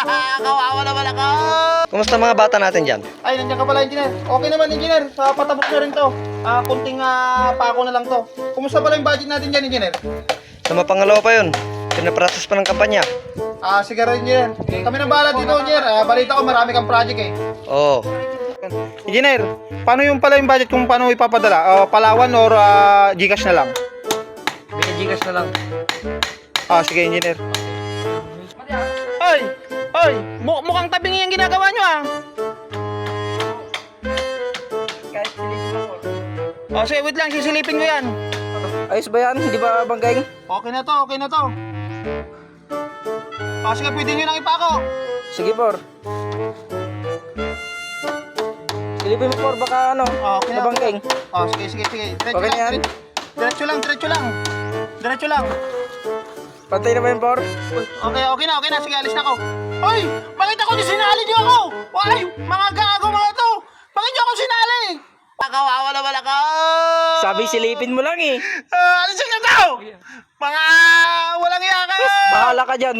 Kawawa naman ako. Kumusta mga bata natin dyan? Ay, nandiyan ka pala, engineer. Okay naman, engineer. Sa patapos na rin to. Kunting pako na lang to. Kumusta pala yung budget natin dyan, engineer? Sa mapangalawa pa yun. Pinaprocess pa ng kampanya. Sige rin, engineer. Kami na bahala dito, engineer. Balita ko, marami kang project eh. Oo. Engineer, paano yung pala yung budget kung paano ipapadala? Palawan or Gcash na lang? Binigigas na lang. Sige, engineer. Ay! Ay! Mukhang tabingi yung ginagawa nyo sige, wait lang. Sisilipin ko yan. Ayos ba yan? Hindi ba banggaing? Okay na to, okay na to. Sige, pwede nyo nang ipako. Sige, por. Silipin mo, por. Baka ano, Okay na. nabanggaing. Sige, sige, sige. Diretso Okay na lang. yan? Diretso lang, diretso lang. Diretso lang. Pantay na ba yun, por? Okay na, okay na. Sige, alis na ako. Hoy! Bakit ako sinali niyo ako? Ay! Mga gago mga to! Bakit niyo ako sinali? Kawawa naman ako! Sabi silipin mo lang eh. Alisin niyo to! Mga walang iya kayo! Bahala ka dyan.